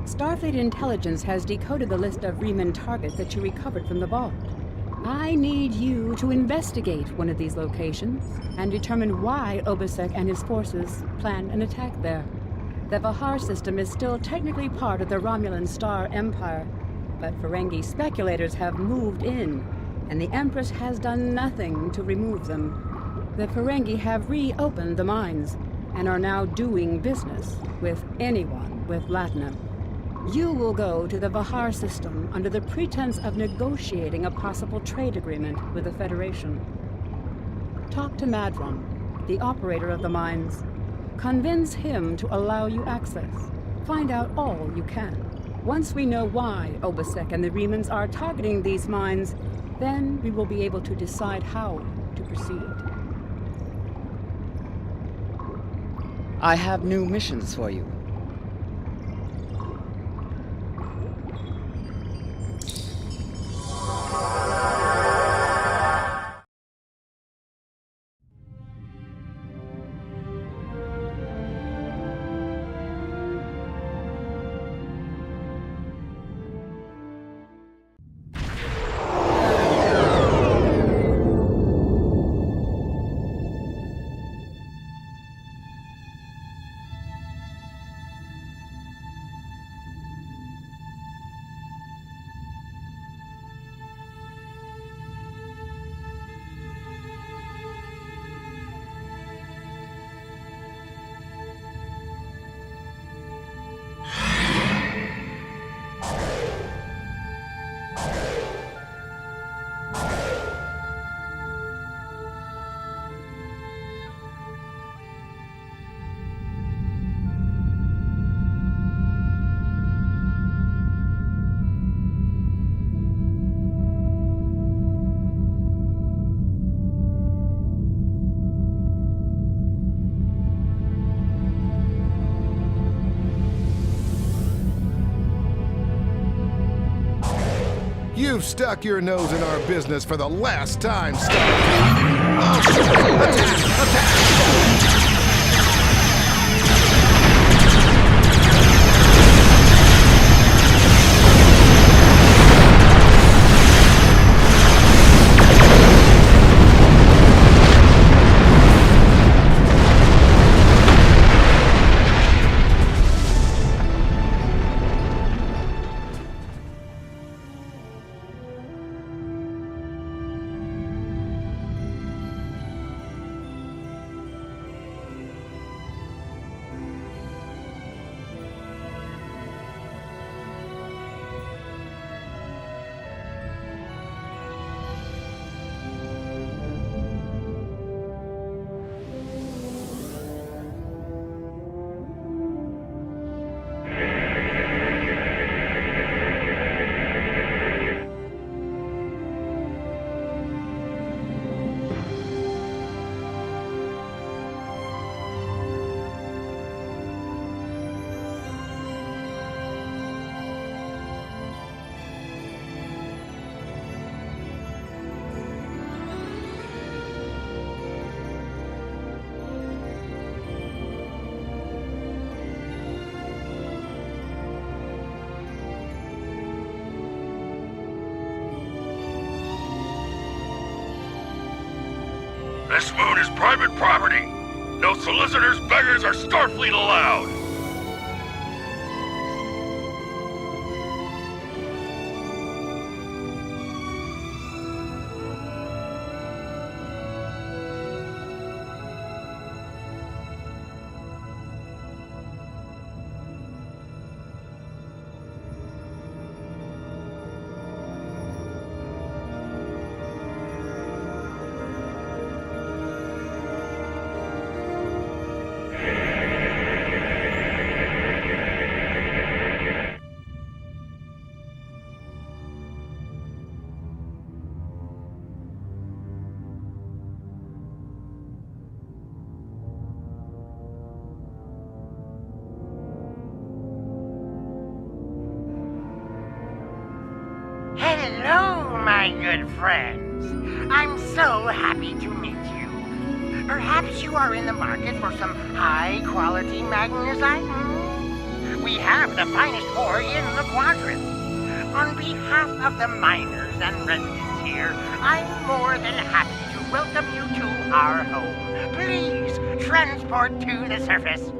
Starfleet intelligence has decoded the list of Riemann targets that you recovered from the vault. I need you to investigate one of these locations and determine why Obasek and his forces planned an attack there. The Vahar system is still technically part of the Romulan Star Empire, but Ferengi speculators have moved in, and the Empress has done nothing to remove them. The Ferengi have reopened the mines and are now doing business with anyone with Latinum. You will go to the Vahar system under the pretense of negotiating a possible trade agreement with the Federation. Talk to Madran, the operator of the mines. Convince him to allow you access. Find out all you can. Once we know why Obasek and the Riemanns are targeting these mines, then we will be able to decide how to proceed. I have new missions for you. You've stuck your nose in our business for the last time, Starfleet. Oh, attack! Attack! This moon is private property. No solicitors, beggars, or Starfleet allowed. Hello, my good friends. I'm so happy to meet you. Perhaps you are in the market for some high-quality magnesite? We have the finest ore in the quadrant. On behalf of the miners and residents here, I'm more than happy to welcome you to our home. Please transport to the surface.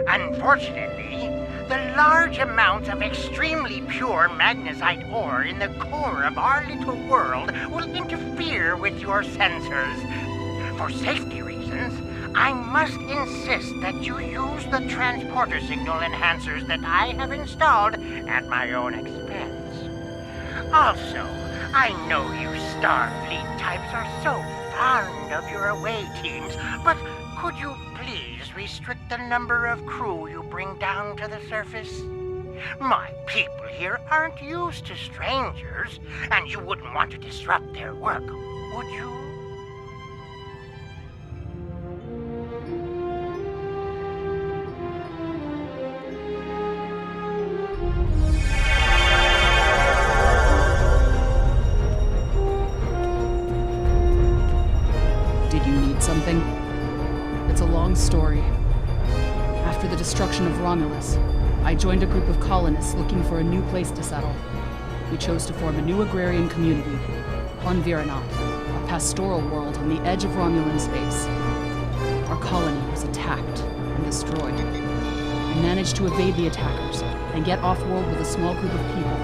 Unfortunately, the large amounts of extremely pure magnesite ore in the core of our little world will interfere with your sensors. For safety reasons, I must insist that you use the transporter signal enhancers that I have installed at my own expense. Also, I know you Starfleet types are so fond of your away teams, but could you please restrict the number of crew you bring down to the surface? My people here aren't used to strangers, and you wouldn't want to disrupt their work, would you? Did you need something? It's a long story. After the destruction of Romulus, I joined a group of colonists looking for a new place to settle. We chose to form a new agrarian community on Viranot, a pastoral world on the edge of Romulan space. Our colony was attacked and destroyed. I managed to evade the attackers and get off-world with a small group of people.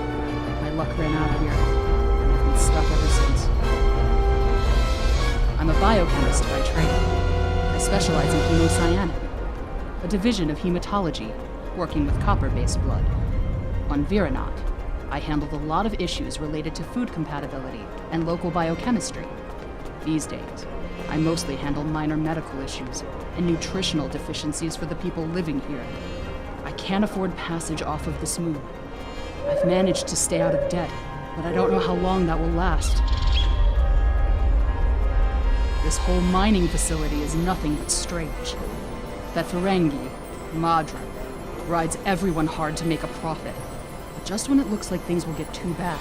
My luck ran out here, and I've been stuck ever since. I'm a biochemist by trade. I specialize in hemocyanin, a division of hematology, working with copper-based blood. On Viranot, I handled a lot of issues related to food compatibility and local biochemistry. These days, I mostly handle minor medical issues and nutritional deficiencies for the people living here. I can't afford passage off of this moon. I've managed to stay out of debt, but I don't know how long that will last. This whole mining facility is nothing but strange. That Ferengi Madran rides everyone hard to make a profit. But just when it looks like things will get too bad,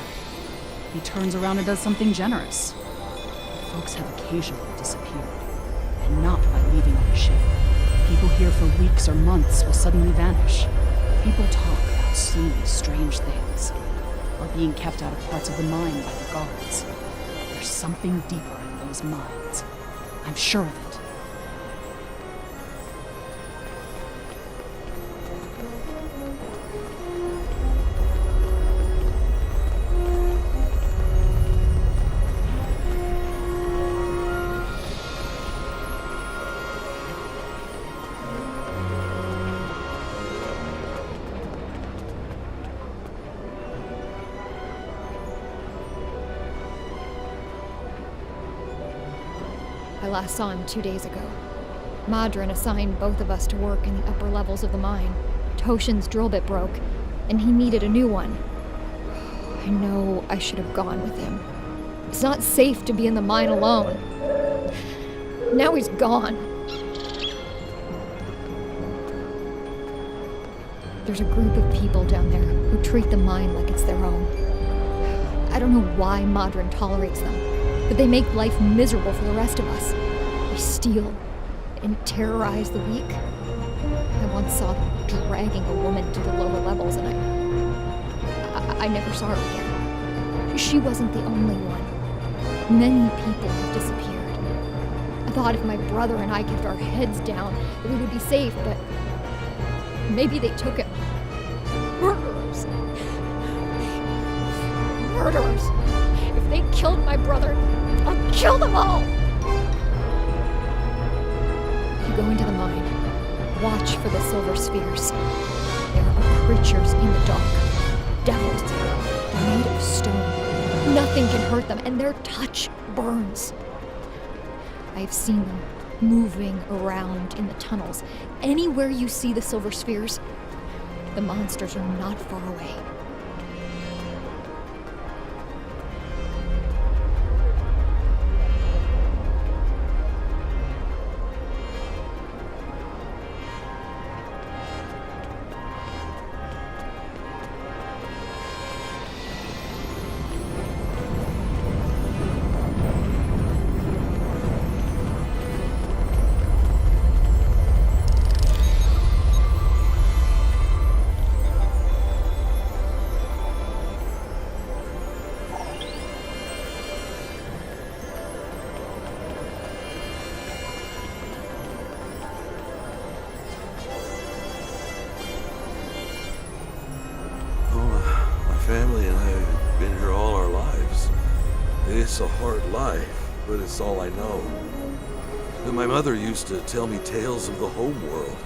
he turns around and does something generous. Folks have occasionally disappeared, and not by leaving on a ship. People here for weeks or months will suddenly vanish. People talk about seeing strange things, or being kept out of parts of the mine by the guards. There's something deeper in those mines. I'm sure of it. I last saw him 2 days ago. Madran assigned both of us to work in the upper levels of the mine. Toshin's drill bit broke, and he needed a new one. I know I should have gone with him. It's not safe to be in the mine alone. Now he's gone. There's a group of people down there who treat the mine like it's their own. I don't know why Madran tolerates them, but they make life miserable for the rest of us. They steal and terrorize the weak. I once saw them dragging a woman to the lower levels, and I never saw her again. She wasn't the only one. Many people have disappeared. I thought if my brother and I kept our heads down, that we would be safe, but maybe they took him. Murderers. Murderers. If they killed my brother, I'll kill them all! You go into the mine. Watch for the silver spheres. There are creatures in the dark. Devils. They're made of stone. Nothing can hurt them, and their touch burns. I have seen them moving around in the tunnels. Anywhere you see the silver spheres, the monsters are not far away. It's a hard life, but it's all I know. And my mother used to tell me tales of the home world.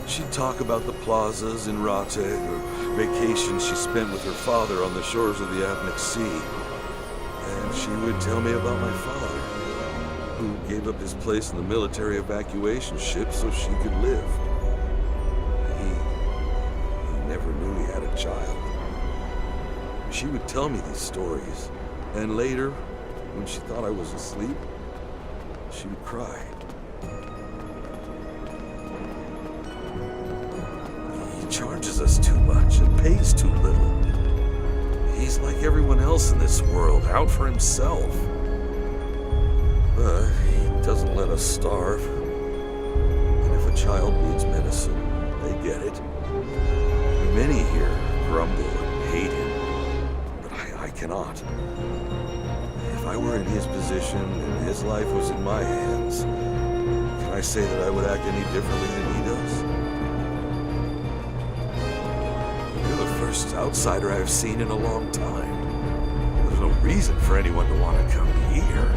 She'd talk about the plazas in Rate or vacations she spent with her father on the shores of the Apnic Sea. And she would tell me about my father, who gave up his place in the military evacuation ship so she could live. He never knew he had a child. She would tell me these stories, and later, when she thought I was asleep, she would cry. He charges us too much and pays too little. He's like everyone else in this world, out for himself. But he doesn't let us starve. And if a child needs medicine, they get it. Many here grumble and hate him, but I cannot. If I were in his position and his life was in my hands, can I say that I would act any differently than he does? You're the first outsider I've seen in a long time. There's no reason for anyone to want to come here.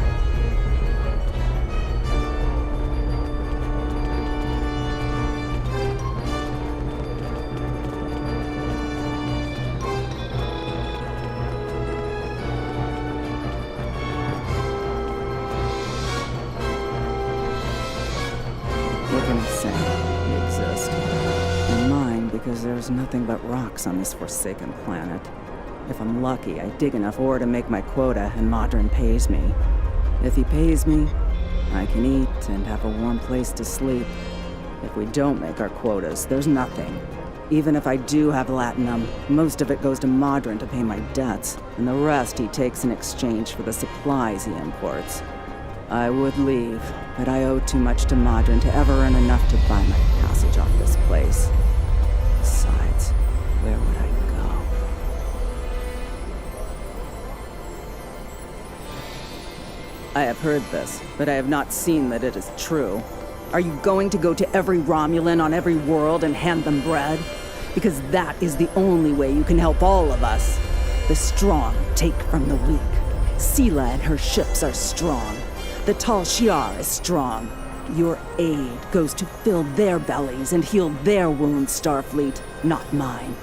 What can I say? You exist. And mine because there's nothing but rocks on this forsaken planet. If I'm lucky, I dig enough ore to make my quota and Madran pays me. If he pays me, I can eat and have a warm place to sleep. If we don't make our quotas, there's nothing. Even if I do have latinum, most of it goes to Madran to pay my debts, and the rest he takes in exchange for the supplies he imports. I would leave, but I owe too much to Madran to ever earn enough to buy my passage off this place. Besides, where would I go? I have heard this, but I have not seen that it is true. Are you going to go to every Romulan on every world and hand them bread? Because that is the only way you can help all of us. The strong take from the weak. Sela and her ships are strong. The Tal Shiar is strong. Your aid goes to fill their bellies and heal their wounds, Starfleet, not mine.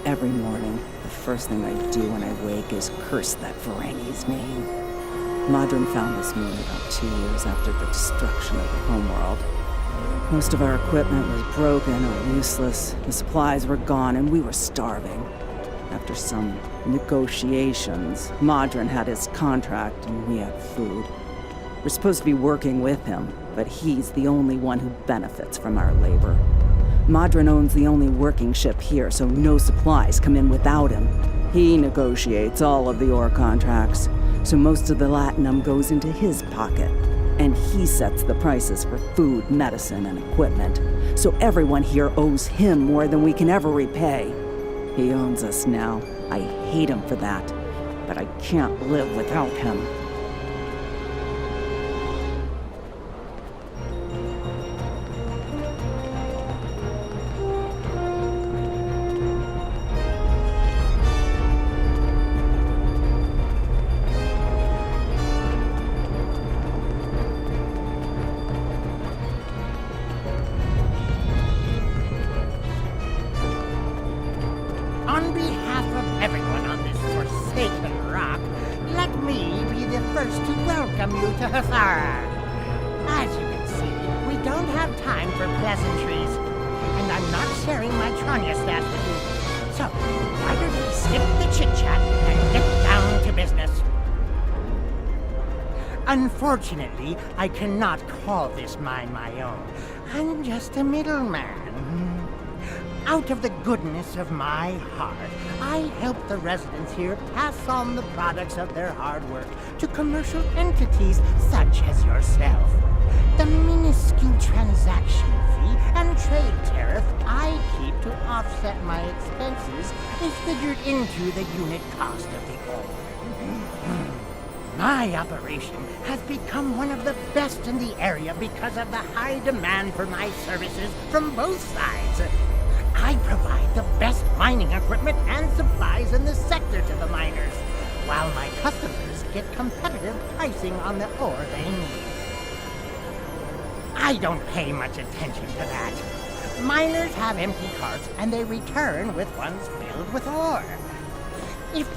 Every morning, the first thing I do when I wake is curse that Ferengi's name. Madran found this moon about 2 years after the destruction of the homeworld. Most of our equipment was broken or useless, the supplies were gone, and we were starving. After some negotiations, Madran had his contract and we had food. We're supposed to be working with him, but he's the only one who benefits from our labor. Madran owns the only working ship here, so no supplies come in without him. He negotiates all of the ore contracts, so most of the latinum goes into his pocket. And he sets the prices for food, medicine, and equipment. So everyone here owes him more than we can ever repay. He owns us now. I hate him for that, but I can't live without him. On behalf of everyone on this forsaken rock, let me be the first to welcome you to Hathara. As you can see, we don't have time for pleasantries, and I'm not sharing my Tranya stash with you. So, why don't we skip the chit-chat and get down to business? Unfortunately, I cannot call this mine my own. I'm just a middleman. Out of the goodness of my heart, I help the residents here pass on the products of their hard work to commercial entities such as yourself. The minuscule transaction fee and trade tariff I keep to offset my expenses is figured into the unit cost of the ore. My operation has become one of the best in the area because of the high demand for my services from both sides. I provide the best mining equipment and supplies in the sector to the miners, while my customers get competitive pricing on the ore they need. I don't pay much attention to that. Miners have empty carts and they return with ones filled with ore. If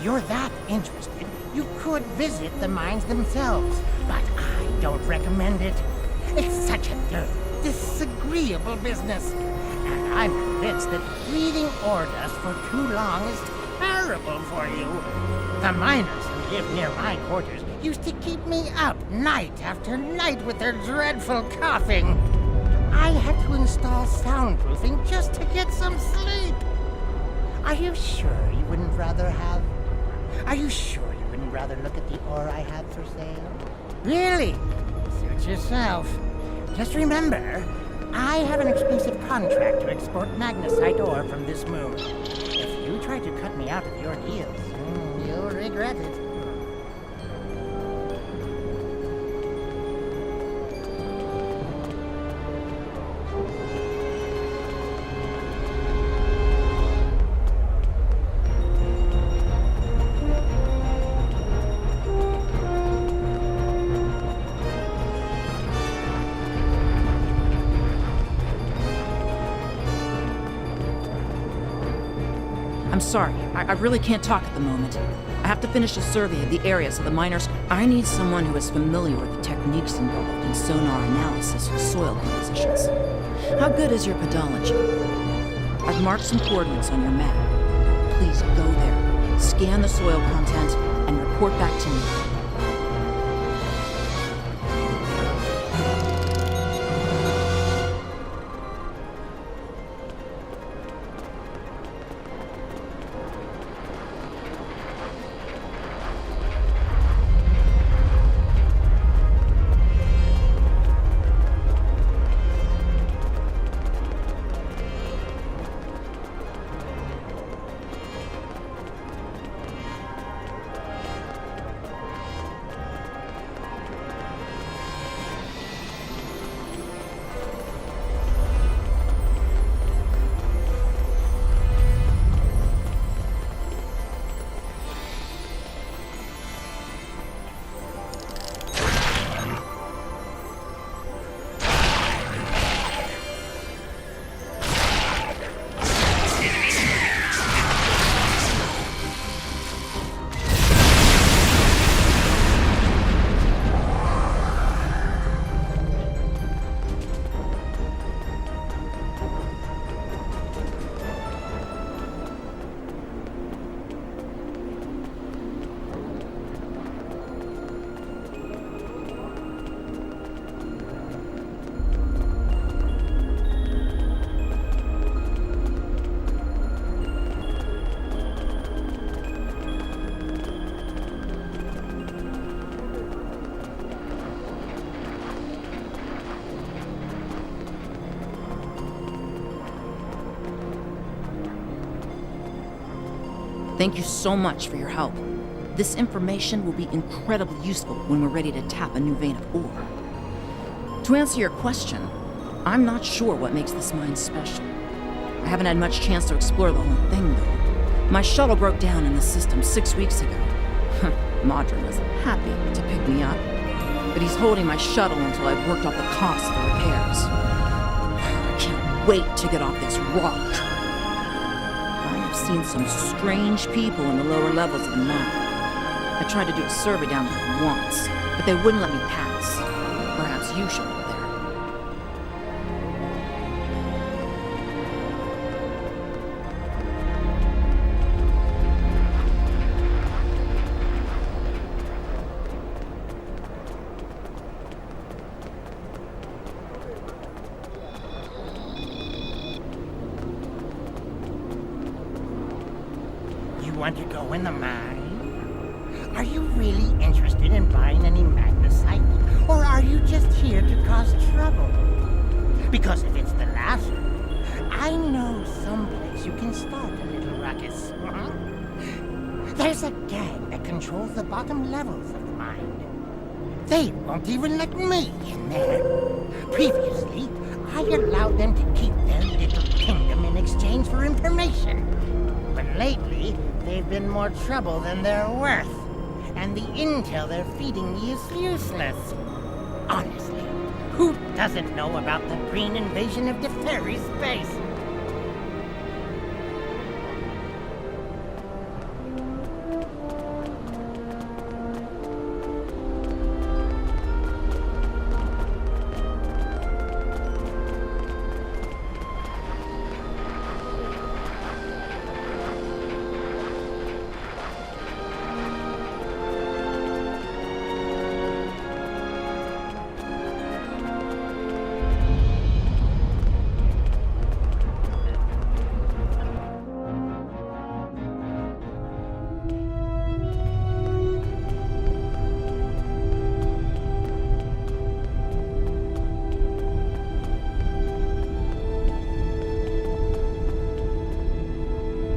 you're that interested, you could visit the mines themselves, but I don't recommend it. It's such a dirty, disagreeable business, and I'm convinced that breathing ore dust for too long is terrible for you. The miners who live near my quarters used to keep me up night after night with their dreadful coughing. I had to install soundproofing just to get some sleep. Are you sure you wouldn't rather look at the ore I have for sale? Really? Suit yourself. Just remember, I have an exclusive contract to export magnesite ore from this moon. If you try to cut me out of your deals, you'll regret it. I'm sorry, I really can't talk at the moment. I have to finish a survey of the area so the miners... I need someone who is familiar with the techniques involved in sonar analysis of soil compositions. How good is your pedology? I've marked some coordinates on your map. Please go there, scan the soil content, and report back to me. Thank you so much for your help. This information will be incredibly useful when we're ready to tap a new vein of ore. To answer your question, I'm not sure what makes this mine special. I haven't had much chance to explore the whole thing, though. My shuttle broke down in the system 6 weeks ago. Madran was happy to pick me up, but he's holding my shuttle until I've worked off the cost of the repairs. I can't wait to get off this rock. I've seen some strange people in the lower levels of the mine. I tried to do a survey down there once, but they wouldn't let me pass. Perhaps you should look there. Want to go in the mine? Are you really interested in buying any magnesite? Or are you just here to cause trouble? Because if it's the latter, I know someplace you can start a little ruckus. There's a gang that controls the bottom levels of the mine. They won't even let me in there. Previously, I allowed them to keep their little kingdom in exchange for information. But lately, they've been more trouble than they're worth. And the intel they're feeding me is useless. Honestly, who doesn't know about the green invasion of Deferi space?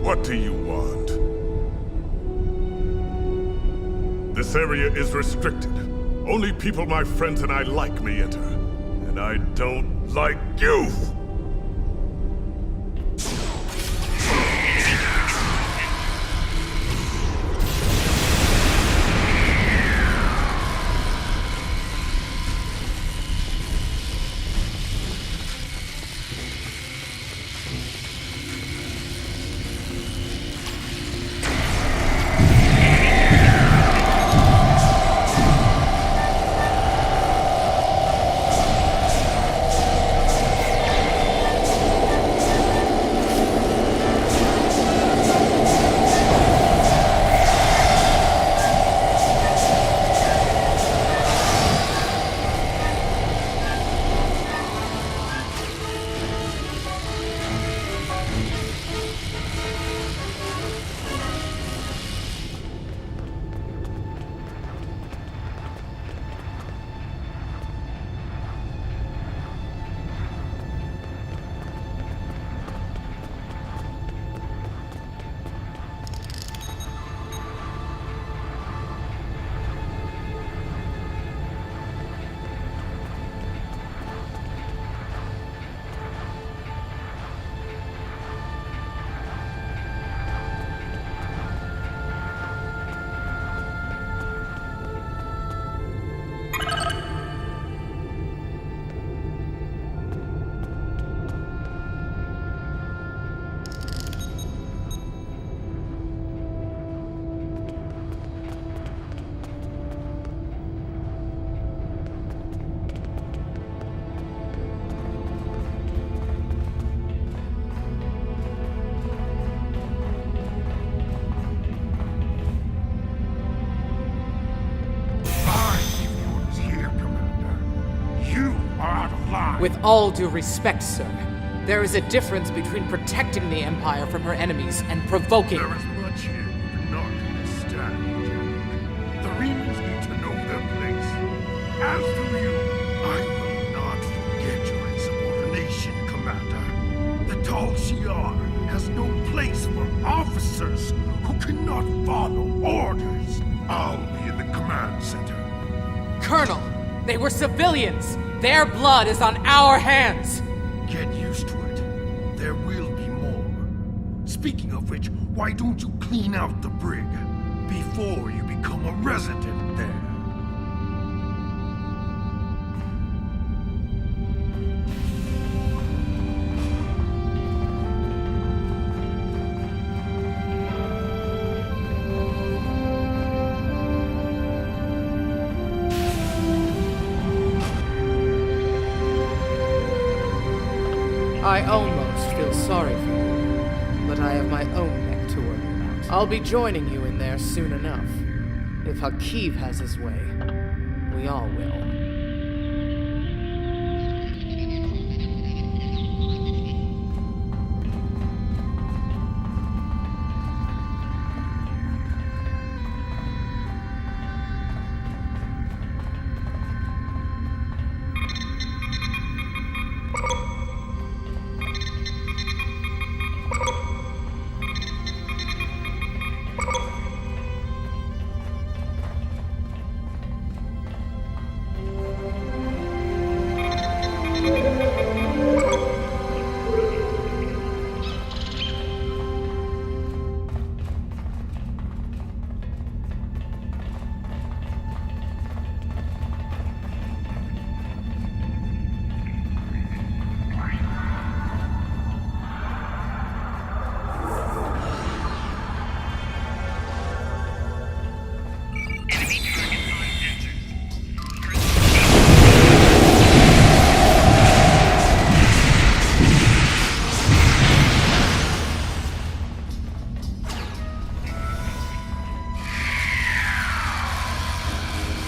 What do you want? This area is restricted. Only people my friends and I like may enter. And I don't like you! With all due respect, sir, there is a difference between protecting the Empire from her enemies and provoking. There is much here you do not understand. The Remans need to know their place. As do you. I will not forget your insubordination, Commander. The Tal Shiar has no place for officers who cannot follow orders. I'll be in the command center. Colonel, they were civilians! Their blood is on our hands! Get used to it. There will be more. Speaking of which, why don't you clean out the brig before you become a resident there? I almost feel sorry for you, but I have my own neck to worry about. I'll be joining you in there soon enough. If Hakeev has his way, we all will.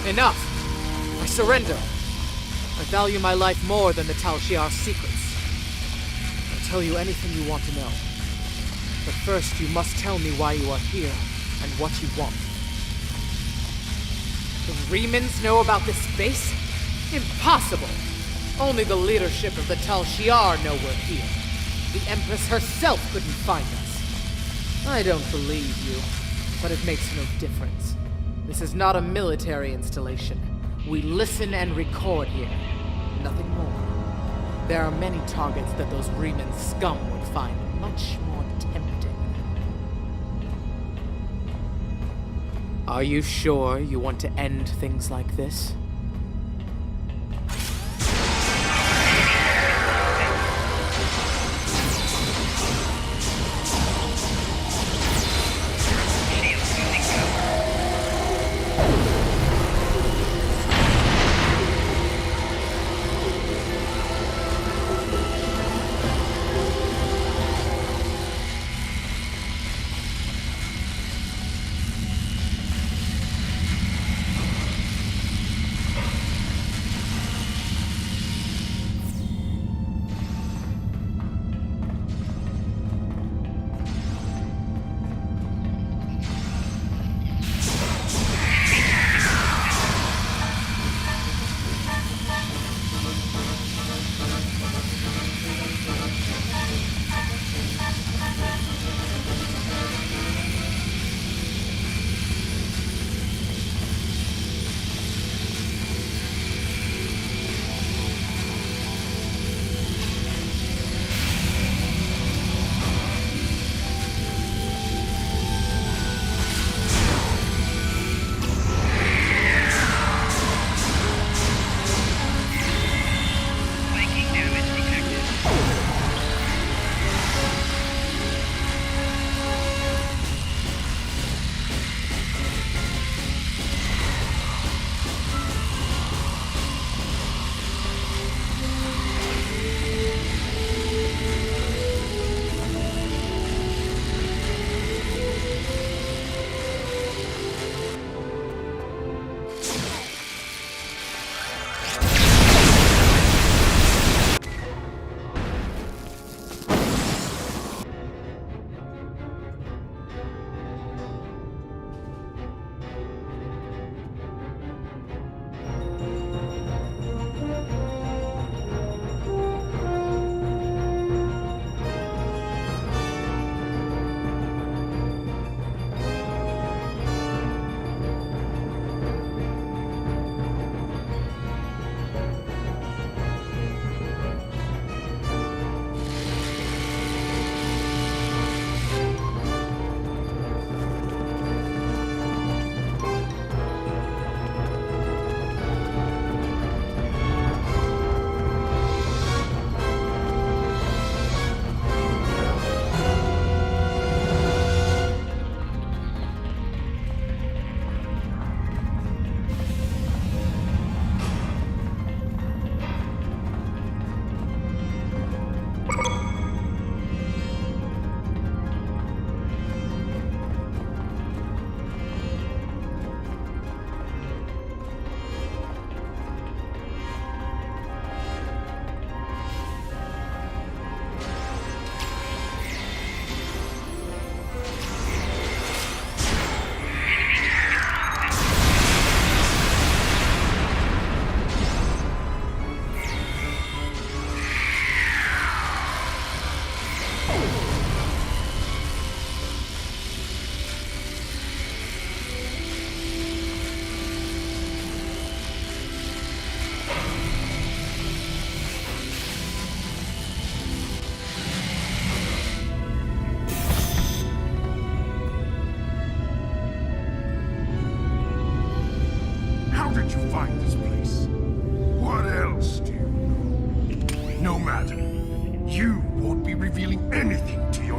Enough! I surrender. I value my life more than the Tal Shiar's secrets. I'll tell you anything you want to know. But first, you must tell me why you are here and what you want. The Remans know about this base? Impossible! Only the leadership of the Tal Shiar know we're here. The Empress herself couldn't find us. I don't believe you, but it makes no difference. This is not a military installation. We listen and record here. Nothing more. There are many targets that those Reman scum would find much more tempting. Are you sure you want to end things like this?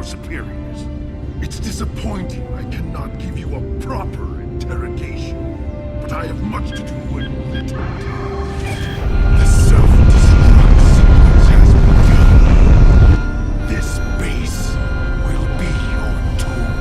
superiors. It's disappointing I cannot give you a proper interrogation, but I have much to do in little time. The self-destruct sequence has begun. This base will be your tomb.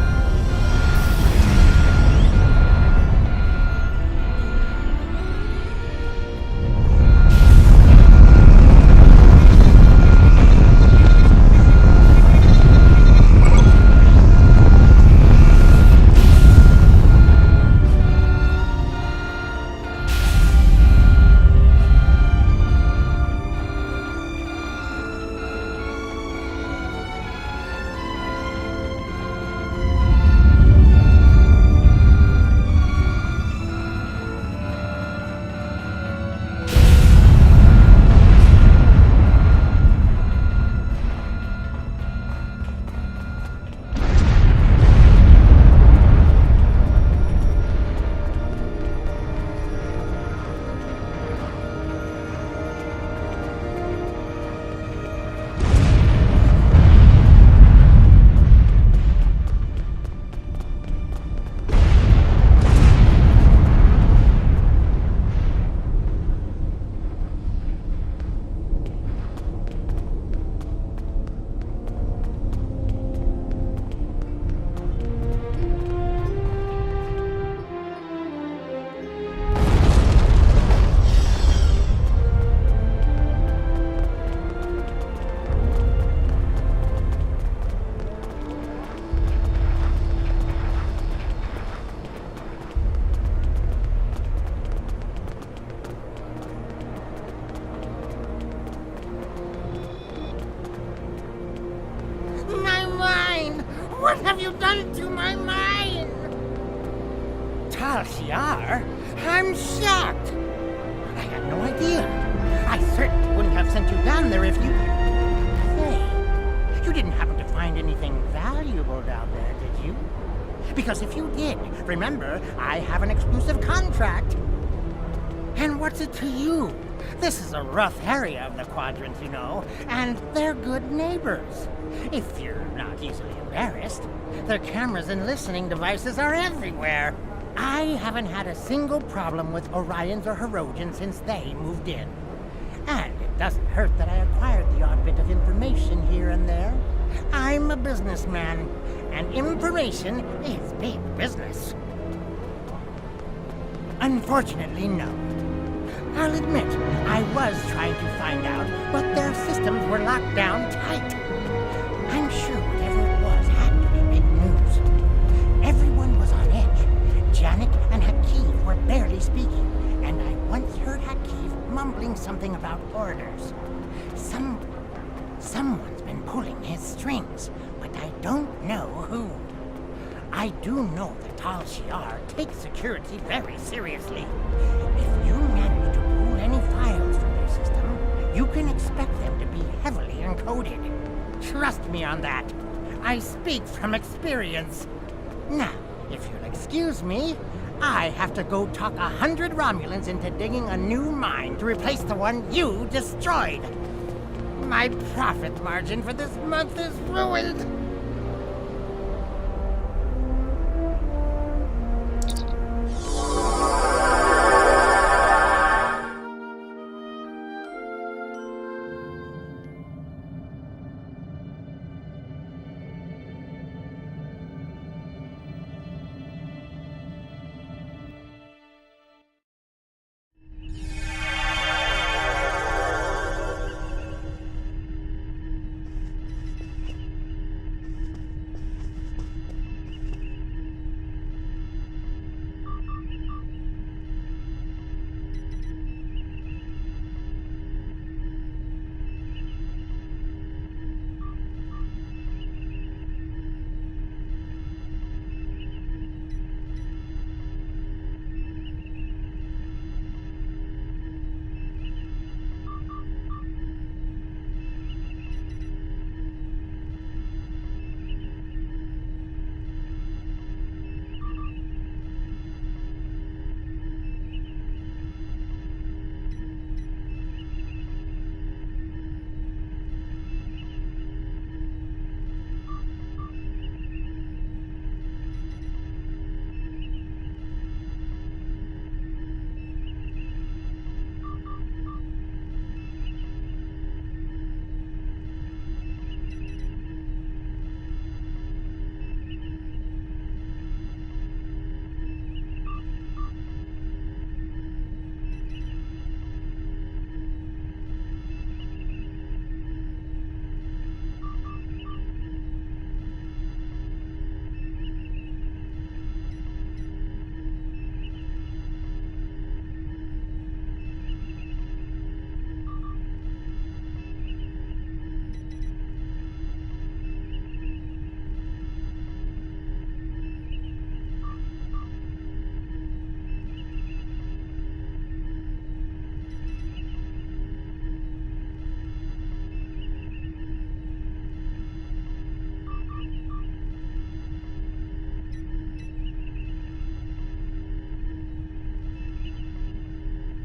are? I'm shocked. I had no idea. I certainly wouldn't have sent you down there if you... Say, you didn't happen to find anything valuable down there, did you? Because if you did, remember, I have an exclusive contract. And what's it to you? This is a rough area of the quadrant, you know, and they're good neighbors. If you're not easily embarrassed, their cameras and listening devices are everywhere. I haven't had a single problem with Orions or Herodians since they moved in. And it doesn't hurt that I acquired the odd bit of information here and there. I'm a businessman, and information is big business. Unfortunately, no. I'll admit, I was trying to find out, but their systems were locked down tight. I'm sure whatever it was had to be big news. Everyone was on edge. Janek and Hakeev were barely speaking, and I once heard Hakeev mumbling something about orders. Someone's been pulling his strings, but I don't know who. I do know that Tal Shiar takes security very seriously. If you manage to pull any files from their system, you can expect them to be heavily encoded. Trust me on that. I speak from experience. Now, if you'll excuse me, I have to go talk 100 Romulans into digging a new mine to replace the one you destroyed. My profit margin for this month is ruined.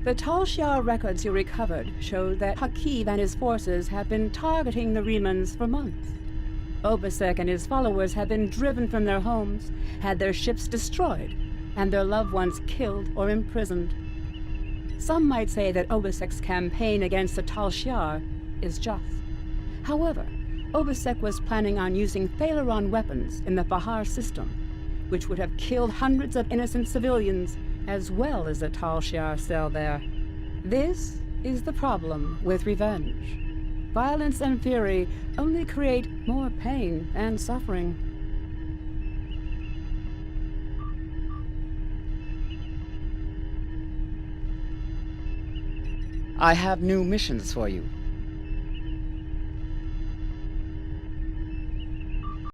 The Tal Shiar records you recovered show that Hakeev and his forces have been targeting the Remans for months. Obasek and his followers have been driven from their homes, had their ships destroyed, and their loved ones killed or imprisoned. Some might say that Obasek's campaign against the Tal Shiar is just. However, Obasek was planning on using Thalaron weapons in the Fahar system, which would have killed hundreds of innocent civilians, as well as the Tal Shiar cell there. This is the problem with revenge. Violence and fury only create more pain and suffering. I have new missions for you.